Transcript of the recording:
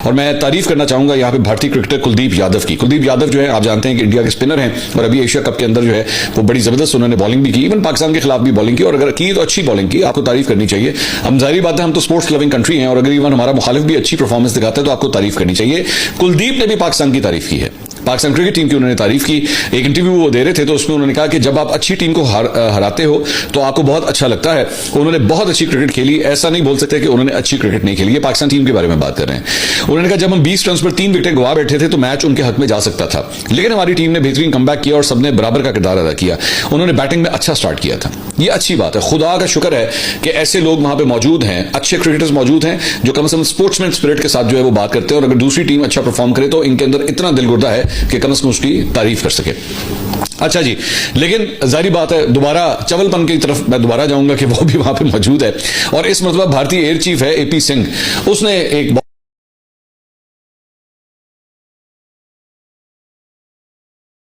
और मैं तारीफ करना चाहूंगा यहाँ पे भारतीय क्रिकेटर कुलदीप यादव की। कुलदीप यादव जो है, आप जानते हैं कि इंडिया के स्पिनर हैं और अभी एशिया कप के अंदर जो है वो बड़ी जबरदस्त उन्होंने बॉलिंग भी की, इवन पाकिस्तान के खिलाफ भी बॉलिंग की, और अगर की तो अच्छी बॉलिंग की, आपको तारीफ करनी चाहिए। अब जाहिर बात है हम तो स्पोर्ट्स लविंग कंट्री हैं, और अगर इवन हमारा मुखालिफ भी अच्छी परफॉर्मेंस दिखाता है तो आपको तारीफ करनी चाहिए। कुलदीप ने भी पाकिस्तान की तारीफ की है, पाकिस्तान क्रिकेट टीम की उन्होंने तारीफ की। एक इंटरव्यू वो दे रहे थे तो उसमें उन्होंने कहा कि जब आप अच्छी टीम को हराते हो तो आपको बहुत अच्छा लगता है। उन्होंने बहुत अच्छी क्रिकेट खेली, ऐसा नहीं बोल सकते कि उन्होंने अच्छी क्रिकेट नहीं खेली। ये पाकिस्तान टीम के बारे में बात कर रहे हैं। उन्होंने कहा जब हम 20 रन पर 3 विकेटें गवा बैठे थे तो मैच उनके हक में जा सकता था, लेकिन हमारी टीम ने बेहतरीन कमबैक किया और सबने बराबर का किरदार अदा किया। उन्होंने बैटिंग में अच्छा स्टार्ट किया था। ये अच्छी बात है, खुदा का शुक्र है कि ऐसे लोग वहां पे मौजूद हैं, अच्छे क्रिकेटर्स मौजूद हैं जो कम से कम स्पोर्ट्समैन स्पिरिट के साथ जो है वो बात करते हैं, और अगर दूसरी टीम अच्छा परफॉर्म करे तो इनके अंदर इतना दिलगुर्दा है कि कम से कम उसकी तारीफ कर सके। अच्छा जी, लेकिन जारी बात है दोबारा चवलपन की तरफ मैं दोबारा जाऊंगा कि वो भी वहां पे मौजूद है, और इस मतलब भारतीय एयर चीफ है एपी सिंह, उसने एक